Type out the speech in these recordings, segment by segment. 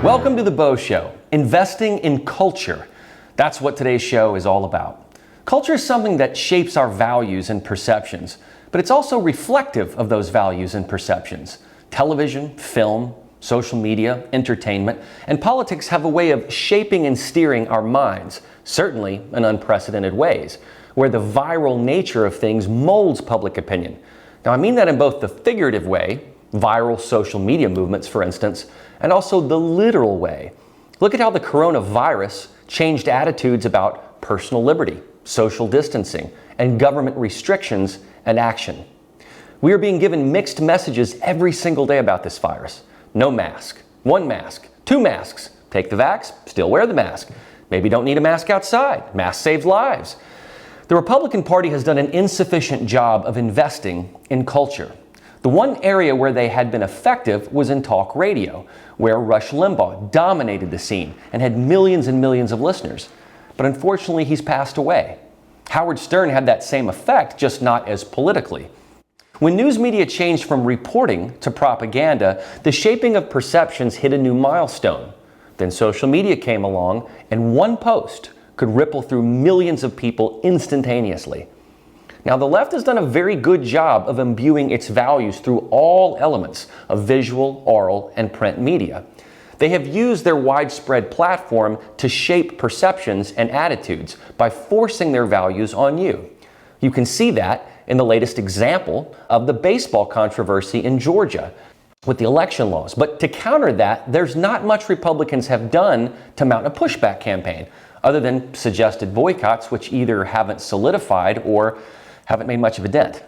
Welcome to the BEAU Show, investing in culture. That's what today's show is all about. Culture is something that shapes our values and perceptions, but it's also reflective of those values and perceptions. Television, film, social media, entertainment, and politics have a way of shaping and steering our minds, certainly in unprecedented ways, where the viral nature of things molds public opinion. Now, I mean that in both the figurative way, viral social media movements, for instance, and also the literal way. Look at how the coronavirus changed attitudes about personal liberty, social distancing, and government restrictions and action. We are being given mixed messages every single day about this virus. No mask, one mask, two masks. Take the vax, still wear the mask. Maybe don't need a mask outside. Mask saves lives. The Republican Party has done an insufficient job of investing in culture. The one area where they had been effective was in talk radio, where Rush Limbaugh dominated the scene and had millions and millions of listeners. But unfortunately, he's passed away. Howard Stern had that same effect, just not as politically. When news media changed from reporting to propaganda, the shaping of perceptions hit a new milestone. Then social media came along, and one post could ripple through millions of people instantaneously. Now, the left has done a very good job of imbuing its values through all elements of visual, oral, and print media. They have used their widespread platform to shape perceptions and attitudes by forcing their values on you. You can see that in the latest example of the baseball controversy in Georgia with the election laws. But to counter that, there's not much Republicans have done to mount a pushback campaign, other than suggested boycotts, which either haven't solidified or haven't made much of a dent.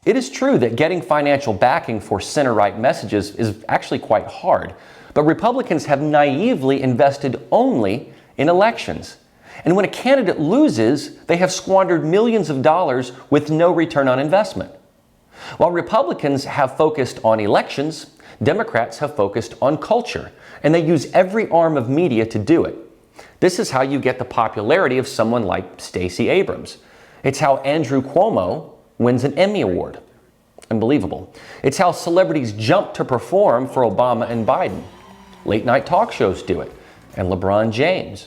It is true that getting financial backing for center-right messages is actually quite hard, but Republicans have naively invested only in elections. And when a candidate loses, they have squandered millions of dollars with no return on investment. While Republicans have focused on elections, Democrats have focused on culture, and they use every arm of media to do it. This is how you get the popularity of someone like Stacey Abrams. It's how Andrew Cuomo wins an Emmy Award. Unbelievable. It's how celebrities jump to perform for Obama and Biden. Late night talk shows do it, and LeBron James.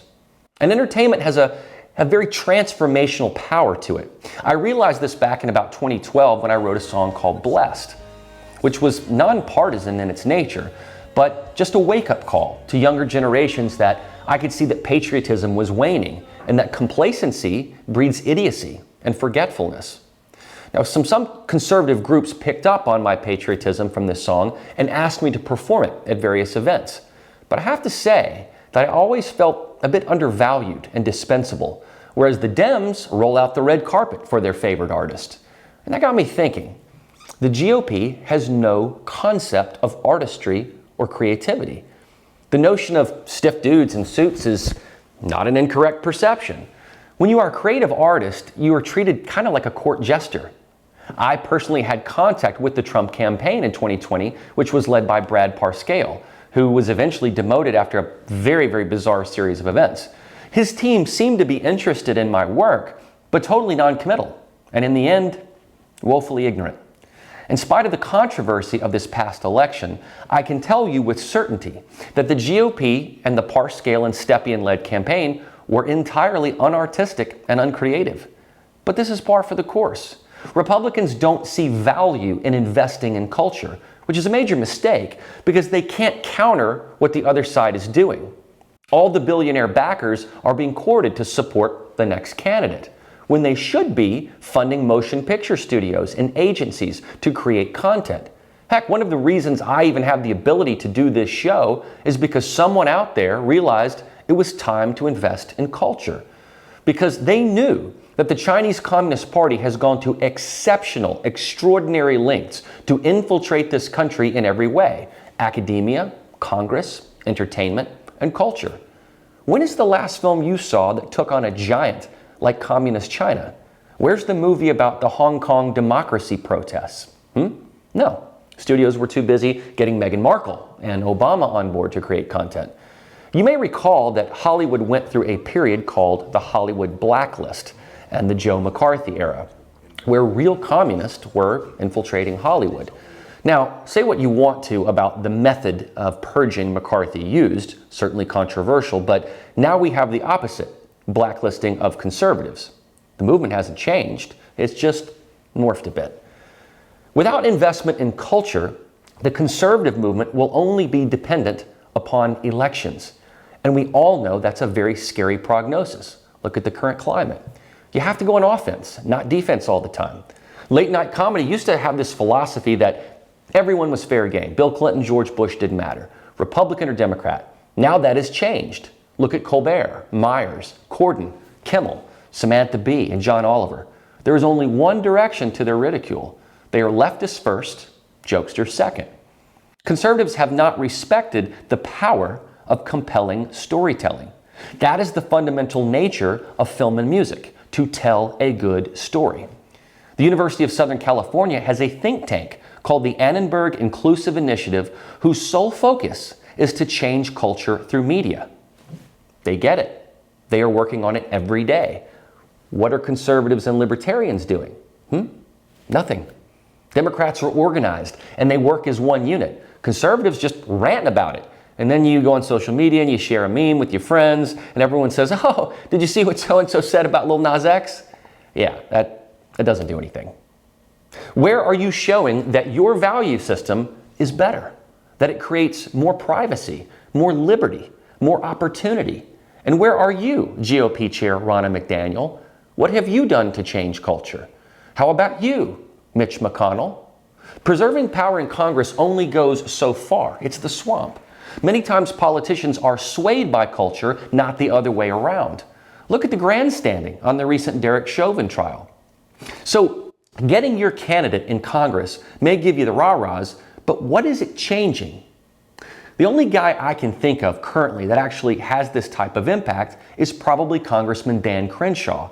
And entertainment has a very transformational power to it. I realized this back in about 2012 when I wrote a song called Blessed, which was nonpartisan in its nature, but just a wake-up call to younger generations that I could see that patriotism was waning and that complacency breeds idiocy and forgetfulness. Now, some conservative groups picked up on my patriotism from this song and asked me to perform it at various events. But I have to say that I always felt a bit undervalued and dispensable, whereas the Dems roll out the red carpet for their favorite artist. And that got me thinking. The GOP has no concept of artistry or creativity. The notion of stiff dudes in suits is not an incorrect perception. When you are a creative artist, you are treated kind of like a court jester. I personally had contact with the Trump campaign in 2020, which was led by Brad Parscale, who was eventually demoted after a very, very bizarre series of events. His team seemed to be interested in my work, but totally non-committal, and in the end, woefully ignorant. In spite of the controversy of this past election, I can tell you with certainty that the GOP and the Parscale and Stepien-led campaign were entirely unartistic and uncreative. But this is par for the course. Republicans don't see value in investing in culture, which is a major mistake because they can't counter what the other side is doing. All the billionaire backers are being courted to support the next candidate, when they should be funding motion picture studios and agencies to create content. Heck, one of the reasons I even have the ability to do this show is because someone out there realized it was time to invest in culture. Because they knew that the Chinese Communist Party has gone to exceptional, extraordinary lengths to infiltrate this country in every way: academia, Congress, entertainment, and culture. When is the last film you saw that took on a giant like Communist China? Where's the movie about the Hong Kong democracy protests? No. Studios were too busy getting Meghan Markle and Obama on board to create content. You may recall that Hollywood went through a period called the Hollywood Blacklist and the Joe McCarthy era, where real communists were infiltrating Hollywood. Now, say what you want to about the method of purging McCarthy used, certainly controversial, but now we have the opposite, blacklisting of conservatives. The movement hasn't changed, it's just morphed a bit. Without investment in culture, the conservative movement will only be dependent upon elections. And we all know that's a very scary prognosis. Look at the current climate. You have to go on offense, not defense all the time. Late night comedy used to have this philosophy that everyone was fair game. Bill Clinton, George Bush didn't matter. Republican or Democrat. Now that has changed. Look at Colbert, Myers, Corden, Kimmel, Samantha Bee, and John Oliver. There is only one direction to their ridicule. They are leftists first, jokesters second. Conservatives have not respected the power of compelling storytelling. That is the fundamental nature of film and music, to tell a good story. The University of Southern California has a think tank called the Annenberg Inclusive Initiative, whose sole focus is to change culture through media. They get it. They are working on it every day. What are conservatives and libertarians doing? Nothing. Democrats are organized and they work as one unit. Conservatives just rant about it. And then you go on social media and you share a meme with your friends and everyone says, oh, did you see what so-and-so said about Lil Nas X? Yeah, that doesn't do anything. Where are you showing that your value system is better? That it creates more privacy, more liberty, more opportunity? And where are you, GOP Chair Ronna McDaniel? What have you done to change culture? How about you, Mitch McConnell? Preserving power in Congress only goes so far. It's the swamp. Many times politicians are swayed by culture, not the other way around. Look at the grandstanding on the recent Derek Chauvin trial. So, getting your candidate in Congress may give you the rah-rahs, but what is it changing? The only guy I can think of currently that actually has this type of impact is probably Congressman Dan Crenshaw.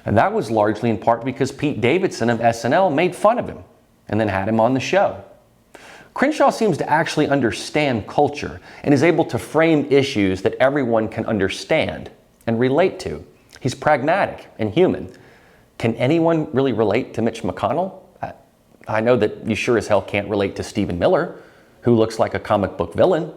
And that was largely in part because Pete Davidson of SNL made fun of him and then had him on the show. Crenshaw seems to actually understand culture and is able to frame issues that everyone can understand and relate to. He's pragmatic and human. Can anyone really relate to Mitch McConnell? I know that you sure as hell can't relate to Stephen Miller, who looks like a comic book villain.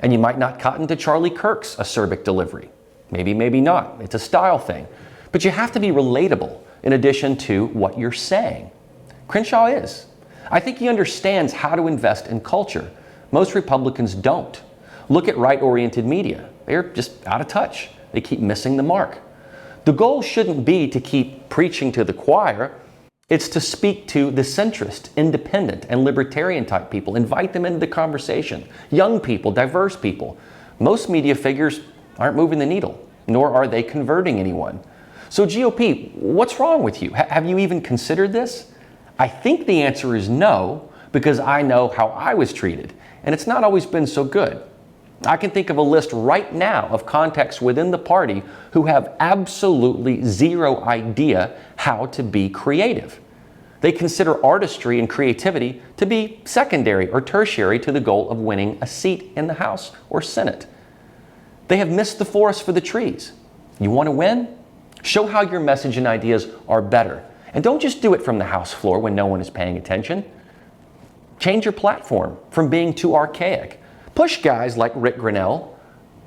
And you might not cotton to Charlie Kirk's acerbic delivery. Maybe, maybe not. It's a style thing. But you have to be relatable in addition to what you're saying. Crenshaw is. I think he understands how to invest in culture. Most Republicans don't. Look at right-oriented media. They're just out of touch. They keep missing the mark. The goal shouldn't be to keep preaching to the choir. It's to speak to the centrist, independent, and libertarian type people. Invite them into the conversation. Young people, diverse people. Most media figures aren't moving the needle, nor are they converting anyone. So GOP, what's wrong with you? Have you even considered this? I think the answer is no, because I know how I was treated, and it's not always been so good. I can think of a list right now of contacts within the party who have absolutely zero idea how to be creative. They consider artistry and creativity to be secondary or tertiary to the goal of winning a seat in the House or Senate. They have missed the forest for the trees. You want to win? Show how your message and ideas are better. And don't just do it from the House floor when no one is paying attention. Change your platform from being too archaic. Push guys like Rick Grinnell,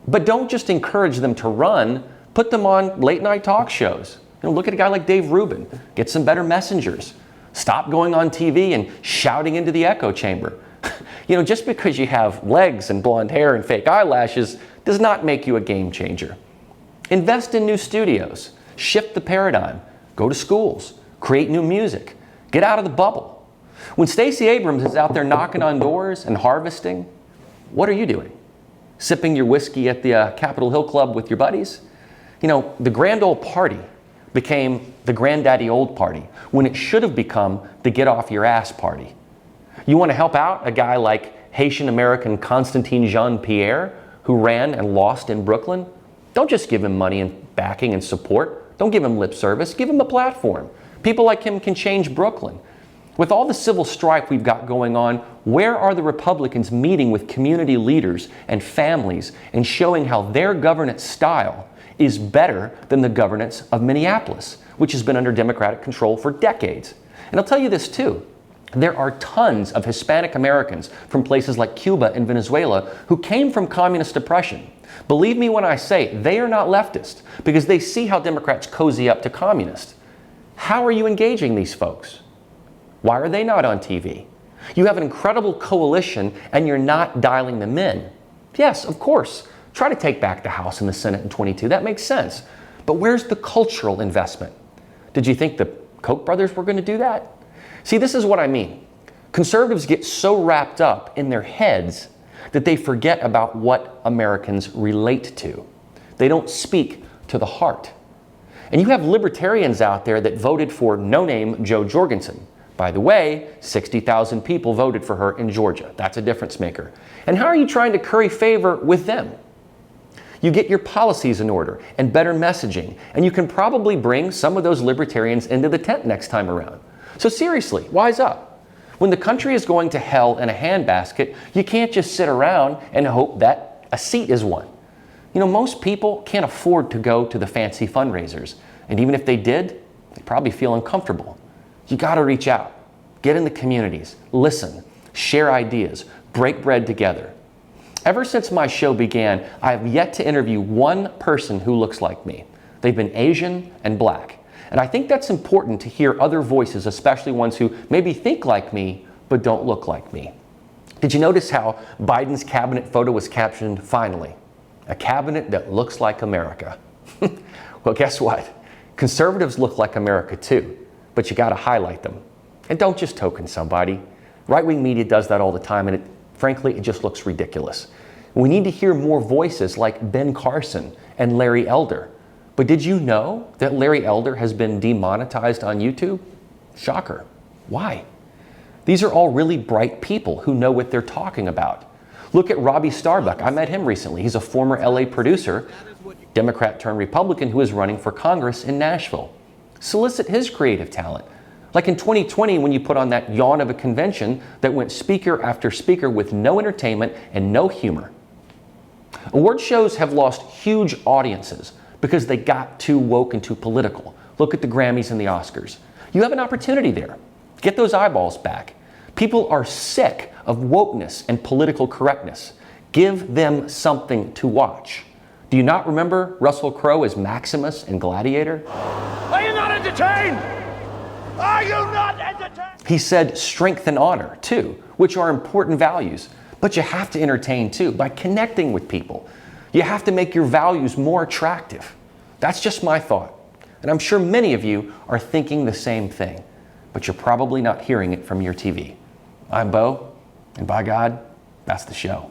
but don't just encourage them to run. Put them on late night talk shows. Look at a guy like Dave Rubin. Get some better messengers. Stop going on TV and shouting into the echo chamber. Just because you have legs and blonde hair and fake eyelashes does not make you a game changer. Invest in new studios. Shift the paradigm. Go to schools. Create new music. Get out of the bubble. When Stacey Abrams is out there knocking on doors and harvesting, what are you doing? Sipping your whiskey at the Capitol Hill Club with your buddies? The grand old party became the granddaddy old party when it should have become the get off your ass party. You want to help out a guy like Haitian American Constantine Jean-Pierre, who ran and lost in Brooklyn? Don't just give him money and backing and support. Don't give him lip service. Give him a platform. People like him can change Brooklyn. With all the civil strife we've got going on, where are the Republicans meeting with community leaders and families and showing how their governance style is better than the governance of Minneapolis, which has been under Democratic control for decades? And I'll tell you this too. There are tons of Hispanic Americans from places like Cuba and Venezuela who came from communist oppression. Believe me when I say they are not leftist because they see how Democrats cozy up to communists. How are you engaging these folks? Why are they not on TV? You have an incredible coalition and you're not dialing them in. Yes, of course, try to take back the House and the Senate in 22. That makes sense. But where's the cultural investment? Did you think the Koch brothers were going to do that? See, this is what I mean. Conservatives get so wrapped up in their heads that they forget about what Americans relate to. They don't speak to the heart. And you have libertarians out there that voted for no-name Jo Jorgensen. By the way, 60,000 people voted for her in Georgia. That's a difference maker. And how are you trying to curry favor with them? You get your policies in order and better messaging, and you can probably bring some of those libertarians into the tent next time around. So seriously, wise up. When the country is going to hell in a handbasket, you can't just sit around and hope that a seat is won. You know, most people can't afford to go to the fancy fundraisers, and even if they did, they probably feel uncomfortable. You got to reach out, get in the communities, listen, share ideas, break bread together. Ever since my show began, I have yet to interview one person who looks like me. They've been Asian and Black. And I think that's important to hear other voices, especially ones who maybe think like me, but don't look like me. Did you notice how Biden's cabinet photo was captioned, "Finally, a cabinet that looks like America"? Well, guess what? Conservatives look like America too, but you got to highlight them. And don't just token somebody. Right-wing media does that all the time, and frankly, it just looks ridiculous. We need to hear more voices like Ben Carson and Larry Elder. But did you know that Larry Elder has been demonetized on YouTube? Shocker. Why? These are all really bright people who know what they're talking about. Look at Robbie Starbuck. I met him recently. He's a former LA producer, Democrat turned Republican, who is running for Congress in Nashville. Solicit his creative talent. Like in 2020, when you put on that yawn of a convention that went speaker after speaker with no entertainment and no humor. Award shows have lost huge audiences because they got too woke and too political. Look at the Grammys and the Oscars. You have an opportunity there. Get those eyeballs back. People are sick of wokeness and political correctness. Give them something to watch. Do you not remember Russell Crowe as Maximus in Gladiator? Are you not entertained? Are you not entertained? He said strength and honor, too, which are important values. But you have to entertain, too, by connecting with people. You have to make your values more attractive. That's just my thought. And I'm sure many of you are thinking the same thing, but you're probably not hearing it from your TV. I'm Beau, and by God, that's the show.